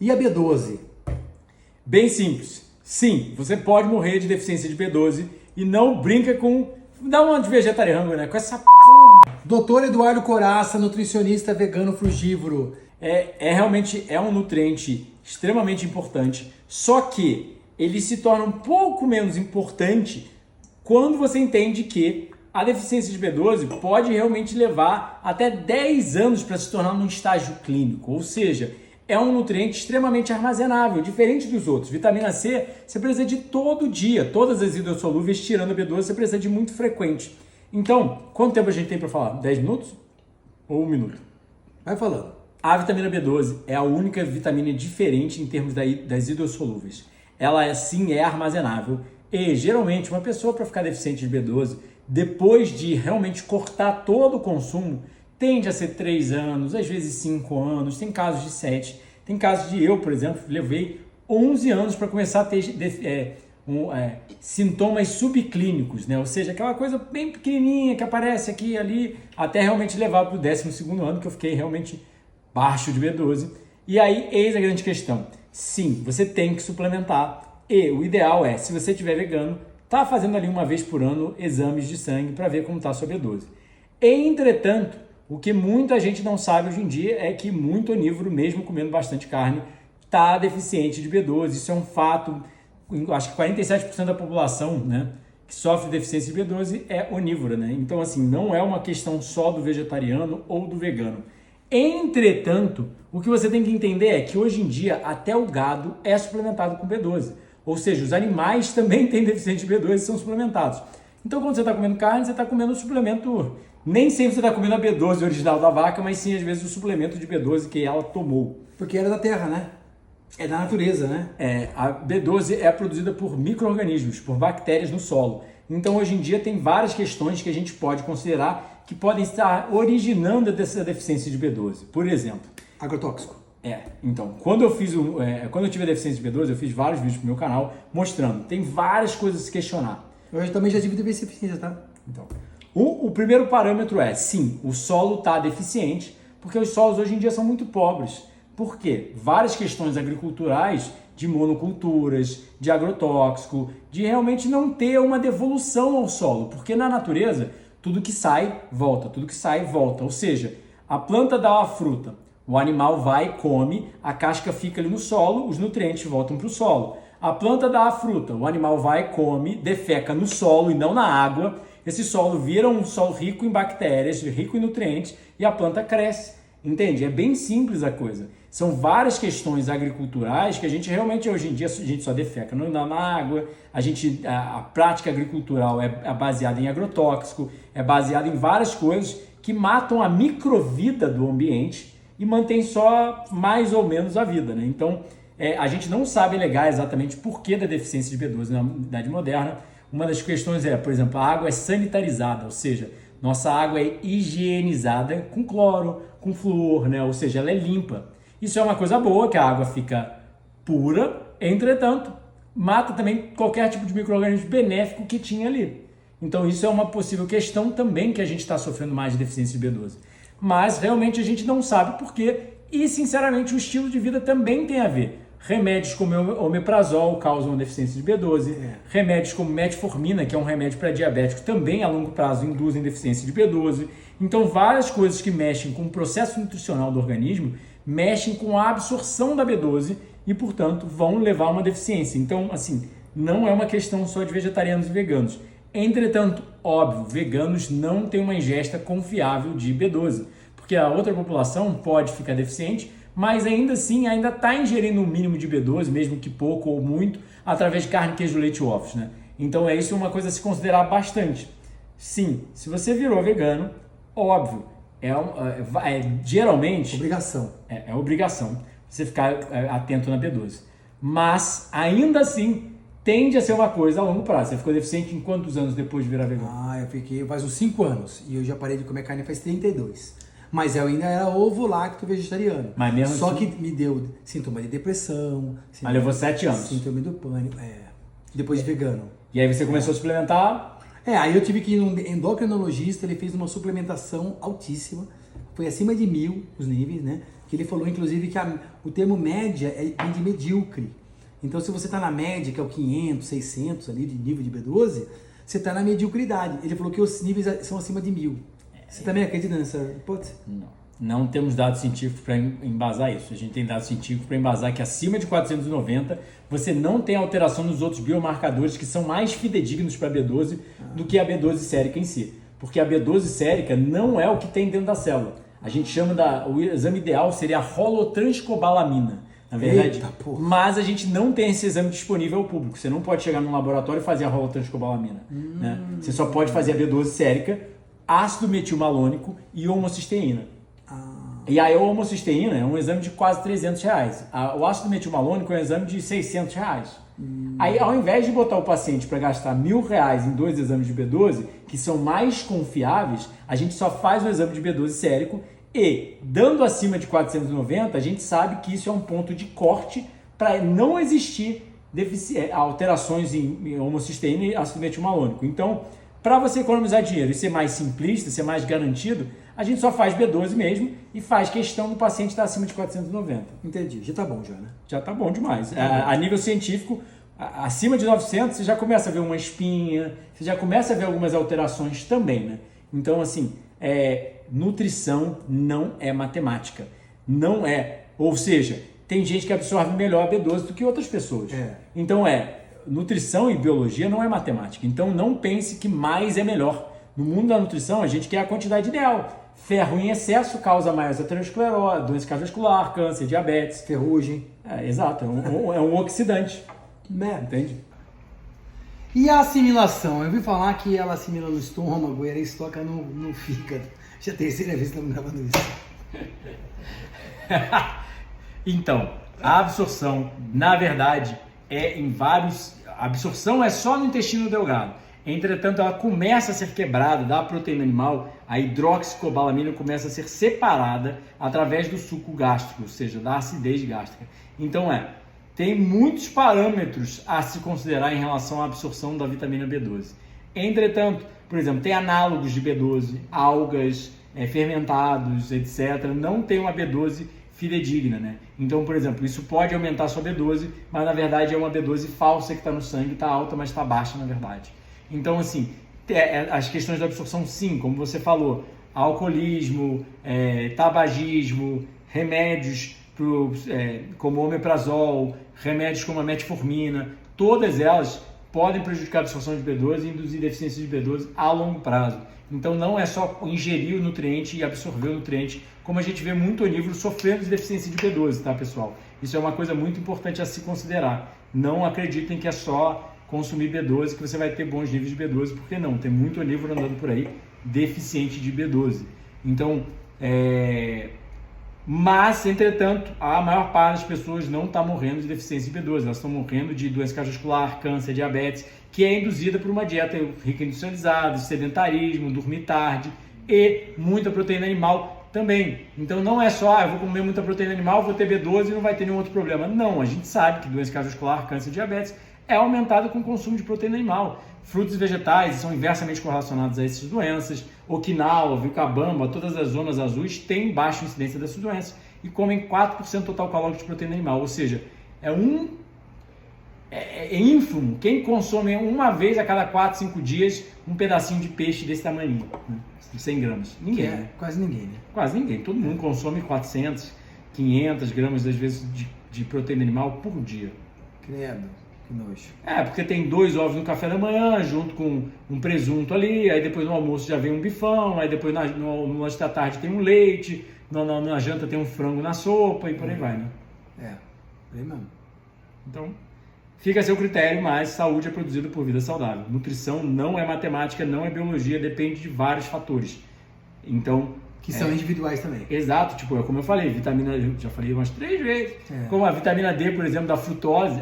E a B12? Bem simples. Sim, você pode morrer de deficiência de B12 e não brinca com... Dá uma de vegetariano, né? Com essa Doutor Eduardo Coraça, nutricionista vegano frugívoro. Realmente um nutriente extremamente importante, só que ele se torna um pouco menos importante quando você entende que a deficiência de B12 pode realmente levar até 10 anos para se tornar num estágio clínico, ou seja, é um nutriente extremamente armazenável, diferente dos outros. Vitamina C, você precisa de todo dia, todas as hidrossolúveis, tirando a B12, você precisa de muito frequente. Então, quanto tempo a gente tem para falar? 10 minutos? Ou 1 minuto? Vai falando. A vitamina B12 é a única vitamina diferente em termos das hidrossolúveis. Ela sim é armazenável e geralmente uma pessoa para ficar deficiente de B12, depois de realmente cortar todo o consumo, tende a ser 3 anos, às vezes 5 anos, tem casos de 7, tem casos de eu, por exemplo, levei 11 anos para começar a ter sintomas subclínicos, né? Ou seja, aquela coisa bem pequenininha que aparece aqui e ali, até realmente levar para o 12º ano, que eu fiquei realmente baixo de B12. E aí, eis a grande questão. Sim, você tem que suplementar. E o ideal é, se você estiver vegano, tá fazendo ali uma vez por ano exames de sangue para ver como está a sua B12. Entretanto, o que muita gente não sabe hoje em dia é que muito onívoro, mesmo comendo bastante carne, está deficiente de B12. Isso é um fato. Acho que 47% da população, né, que sofre deficiência de B12 é onívora, né? Então, assim, não é uma questão só do vegetariano ou do vegano. Entretanto, o que você tem que entender é que hoje em dia até o gado é suplementado com B12. Ou seja, os animais também têm deficiência de B12 e são suplementados. Então, quando você está comendo carne, você está comendo um suplemento... Nem sempre você está comendo a B12 original da vaca, mas sim, às vezes, o suplemento de B12 que ela tomou. Porque era da terra, né? É da natureza, né? A B12 é produzida por micro-organismos, por bactérias no solo. Então, hoje em dia, tem várias questões que a gente pode considerar que podem estar originando dessa deficiência de B12. Por exemplo... Agrotóxico. Então, quando eu tive a deficiência de B12, eu fiz vários vídeos pro meu canal mostrando. Tem várias coisas a se questionar. Eu também já tive deficiência, tá? Então, o primeiro parâmetro é, sim, o solo está deficiente, porque os solos hoje em dia são muito pobres. Por quê? Várias questões agriculturais, de monoculturas, de agrotóxico, de realmente não ter uma devolução ao solo, porque na natureza, tudo que sai, volta, tudo que sai, volta. Ou seja, a planta dá uma fruta, o animal vai, come, a casca fica ali no solo, os nutrientes voltam para o solo. A planta dá a fruta, o animal vai, come, defeca no solo e não na água. Esse solo vira um solo rico em bactérias, rico em nutrientes e a planta cresce. Entende? É bem simples a coisa. São várias questões agriculturais que a gente realmente, hoje em dia, a gente só defeca na água, a prática agricultural é baseada em agrotóxico, é baseada em várias coisas que matam a microvida do ambiente e mantém só mais ou menos a vida, né? Então, a gente não sabe alegar exatamente por que da deficiência de B12 na Idade Moderna. Uma das questões por exemplo, a água é sanitarizada, ou seja, nossa água é higienizada com cloro, com flúor, né? Ou seja, ela é limpa. Isso é uma coisa boa, que a água fica pura, entretanto, mata também qualquer tipo de micro-organismo benéfico que tinha ali. Então, isso é uma possível questão também que a gente está sofrendo mais de deficiência de B12. Mas, realmente, a gente não sabe por quê e, sinceramente, o estilo de vida também tem a ver. Remédios como o omeprazol causam deficiência de B12. Remédios como metformina, que é um remédio para diabético, também a longo prazo induzem deficiência de B12. Então, várias coisas que mexem com o processo nutricional do organismo mexem com a absorção da B12 e, portanto, vão levar a uma deficiência. Então, assim, não é uma questão só de vegetarianos e veganos. Entretanto, óbvio, veganos não têm uma ingesta confiável de B12, porque a outra população pode ficar deficiente, mas ainda assim ainda está ingerindo um mínimo de B12, mesmo que pouco ou muito, através de carne, queijo, leite e ovos, né? Então isso é uma coisa a se considerar bastante. Sim, se você virou vegano, óbvio, geralmente... Obrigação. É obrigação você ficar atento na B12. Mas, ainda assim, tende a ser uma coisa a longo prazo. Você ficou deficiente em quantos anos depois de virar vegano? Eu fiquei faz uns 5 anos e eu já parei de comer carne faz 32. Mas eu ainda era ovo-lacto vegetariano. Mas mesmo Só assim... que me deu sintoma de depressão. Mas levou 7 anos. Síndrome do pânico, depois de vegano. E aí você começou a suplementar? Aí eu tive que ir num endocrinologista, ele fez uma suplementação altíssima. Foi acima de 1000 os níveis, né? que ele falou, inclusive, que o termo média vem de medíocre. Então, se você está na média, que é o 500, 600 ali de nível de B12, você está na mediocridade. Ele falou que os níveis são acima de 1000. Você também acredita nessa hipótese? Não temos dados científicos para embasar isso. A gente tem dados científicos para embasar que acima de 490 você não tem alteração nos outros biomarcadores que são mais fidedignos para a B12 do que a B12 sérica em si. Porque a B12 sérica não é o que tem dentro da célula. A gente chama o exame ideal seria a holotranscobalamina, na verdade. Eita, porra. Mas a gente não tem esse exame disponível ao público. Você não pode chegar num laboratório e fazer a holotranscobalamina. Né? Você só pode fazer a B12 sérica, ácido metilmalônico e homocisteína. E a homocisteína é um exame de quase R$300. O ácido metilmalônico é um exame de R$600. Aí, ao invés de botar o paciente para gastar R$1.000 em 2 exames de B12, que são mais confiáveis, a gente só faz o exame de B12 sérico e, dando acima de 490, a gente sabe que isso é um ponto de corte para não existir alterações em homocisteína e ácido metilmalônico. Então, para você economizar dinheiro e ser mais simplista, ser mais garantido, a gente só faz B12 mesmo e faz questão do paciente estar acima de 490. Entendi. Já tá bom já, né? Já tá bom demais. A nível científico, acima de 900, você já começa a ver uma espinha, você já começa a ver algumas alterações também, né? Então, assim, nutrição não é matemática. Não é. Ou seja, tem gente que absorve melhor a B12 do que outras pessoas. Então, nutrição e biologia não é matemática. Então, não pense que mais é melhor. No mundo da nutrição, a gente quer a quantidade ideal. Ferro em excesso causa maior aterosclerose, doença cardiovascular, câncer, diabetes. Ferrugem. Exato, é um oxidante. Entende? E a assimilação? Eu ouvi falar que ela assimila no estômago e ela estoca no fígado. Já é a terceira vez que estamos gravando isso. Então, a absorção, na verdade, a absorção é só no intestino delgado. Entretanto, ela começa a ser quebrada da proteína animal, a hidroxicobalamina começa a ser separada através do suco gástrico, ou seja, da acidez gástrica. Então, tem muitos parâmetros a se considerar em relação à absorção da vitamina B12. Entretanto, por exemplo, tem análogos de B12, algas, fermentados, etc. Não tem uma B12 fidedigna, né? Então, por exemplo, isso pode aumentar a sua B12, mas na verdade é uma B12 falsa que está no sangue, está alta, mas está baixa na verdade. Então, assim, as questões da absorção, sim, como você falou, alcoolismo, tabagismo, remédios como omeprazol, remédios como a metformina, todas elas podem prejudicar a absorção de B12 e induzir deficiência de B12 a longo prazo. Então, não é só ingerir o nutriente e absorver o nutriente, como a gente vê muito onívoro sofrendo de deficiência de B12, tá, pessoal? Isso é uma coisa muito importante a se considerar. Não acreditem que é só consumir B12 que você vai ter bons níveis de B12, porque não, tem muito onívoro andando por aí deficiente de B12. Então, mas, entretanto, a maior parte das pessoas não está morrendo de deficiência de B12, elas estão morrendo de doença cardiovascular, câncer, diabetes, que é induzida por uma dieta rica em industrializada, sedentarismo, dormir tarde e muita proteína animal também. Então não é só, eu vou comer muita proteína animal, vou ter B12 e não vai ter nenhum outro problema. Não, a gente sabe que doença cardiovascular, câncer, diabetes é aumentada com o consumo de proteína animal. Frutos e vegetais são inversamente correlacionados a essas doenças. Okinawa, Vilcabamba, todas as zonas azuis têm baixa incidência dessas doenças e comem 4% total calórico de proteína animal. Ou seja, é ínfimo quem consome uma vez a cada 4, 5 dias um pedacinho de peixe desse tamanho, né? De 100 gramas. Ninguém, né? Quase ninguém, né? Quase ninguém. Todo mundo consome 400, 500 gramas, às vezes, de proteína animal por dia. Credo. Que nojo. Porque tem 2 ovos no café da manhã, junto com um presunto ali, aí depois no almoço já vem um bifão, aí depois no lanche da tarde tem um leite, na janta tem um frango na sopa e por aí vai, né? Bem mesmo. Então, fica a seu critério, mas saúde é produzida por vida saudável. Nutrição não é matemática, não é biologia, depende de vários fatores. Então, que são individuais também. Exato, tipo, como eu falei, vitamina, eu já falei umas 3 vezes, como a vitamina D, por exemplo, da frutose,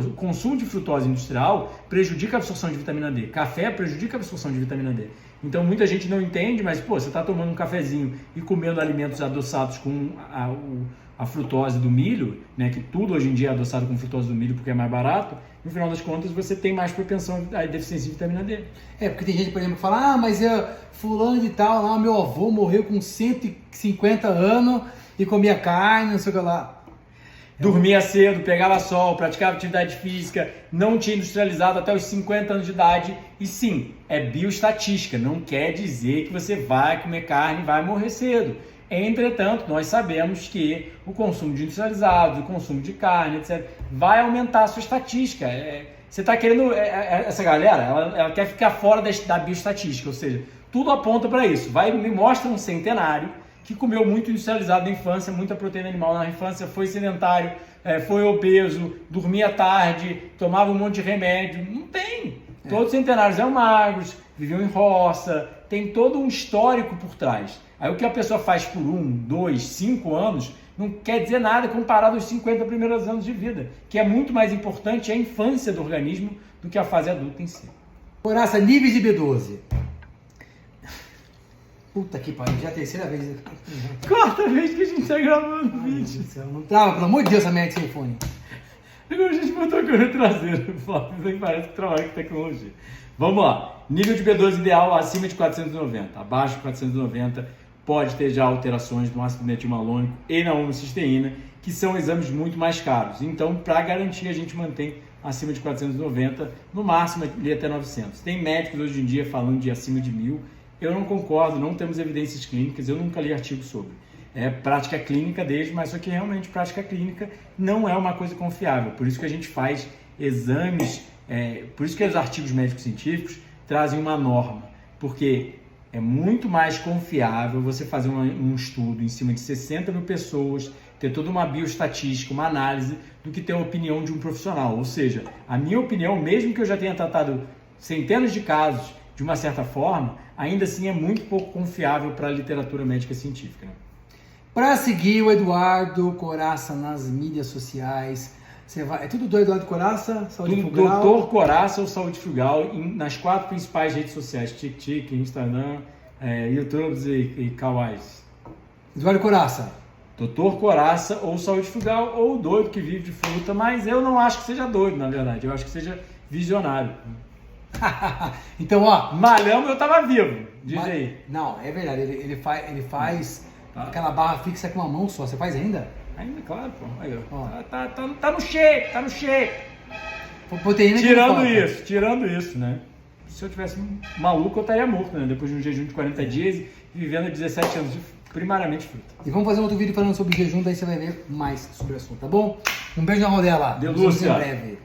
o consumo de frutose industrial prejudica a absorção de vitamina D, café prejudica a absorção de vitamina D. Então muita gente não entende, mas você está tomando um cafezinho e comendo alimentos adoçados com a frutose do milho, né, que tudo hoje em dia é adoçado com frutose do milho porque é mais barato, no final das contas você tem mais propensão à deficiência de vitamina D. Porque tem gente, por exemplo, que fala, mas fulano de tal, lá, meu avô morreu com 150 anos e comia carne, não sei o que lá. Dormia cedo, pegava sol, praticava atividade física, não tinha industrializado até os 50 anos de idade. E sim, é bioestatística, não quer dizer que você vai comer carne e vai morrer cedo. Entretanto, nós sabemos que o consumo de industrializados, o consumo de carne, etc., vai aumentar a sua estatística. Você está querendo... essa galera, ela quer ficar fora da bioestatística, ou seja, tudo aponta para isso. Me mostra um centenário que comeu muito industrializado na infância, muita proteína animal na infância, foi sedentário, foi obeso, dormia tarde, tomava um monte de remédio. Não tem. Todos os centenários eram magros, viviam em roça, tem todo um histórico por trás. Aí o que a pessoa faz por 1, 2, 5 anos não quer dizer nada comparado aos 50 primeiros anos de vida, que é muito mais importante a infância do organismo do que a fase adulta em si. Coraça, níveis de B12. Puta que pariu, já é a terceira vez. Quarta vez que a gente está gravando o vídeo. Não trava, pelo amor de Deus, essa merda de telefone. Agora a gente botou a câmera traseira, parece que trabalha com tecnologia. Vamos lá. Nível de B12 ideal acima de 490. Abaixo de 490 pode ter já alterações no ácido metilmalônico e na homocisteína, que são exames muito mais caros. Então, para garantir, a gente mantém acima de 490, no máximo ali até 900. Tem médicos hoje em dia falando de acima de 1000. Eu não concordo, não temos evidências clínicas, eu nunca li artigo sobre. É prática clínica deles, mas só que realmente prática clínica não é uma coisa confiável. Por isso que a gente faz exames, por isso que os artigos médicos científicos trazem uma norma, porque é muito mais confiável você fazer um estudo em cima de 60 mil pessoas, ter toda uma bioestatística, uma análise, do que ter a opinião de um profissional. Ou seja, a minha opinião, mesmo que eu já tenha tratado centenas de casos de uma certa forma, ainda assim é muito pouco confiável para a literatura médica científica. Para seguir o Eduardo Coraça nas mídias sociais, você vai... É tudo do Eduardo Coraça? Saúde Frugal? Doutor Coraça ou Saúde Frugal nas 4 principais redes sociais, TikTok, Instagram, YouTube e Kawais. Eduardo Coraça. Doutor Coraça ou Saúde Frugal ou doido que vive de fruta, mas eu não acho que seja doido, na verdade. Eu acho que seja visionário. Então, ó... Malhamos, eu tava vivo, diz aí. Não, é verdade, ele faz aquela barra fixa com uma mão só. Você faz ainda? Ainda, claro, pô. Aí, ó. Tá no shape, tá no shape. Proteína Tirando isso, né? Se eu tivesse maluco, eu estaria morto, né? Depois de um jejum de 40 dias e vivendo 17 anos de primariamente fruta. E vamos fazer um outro vídeo falando sobre jejum, daí você vai ver mais sobre o assunto, tá bom? Um beijo na rodela. Delúcia. Nos vemos em breve.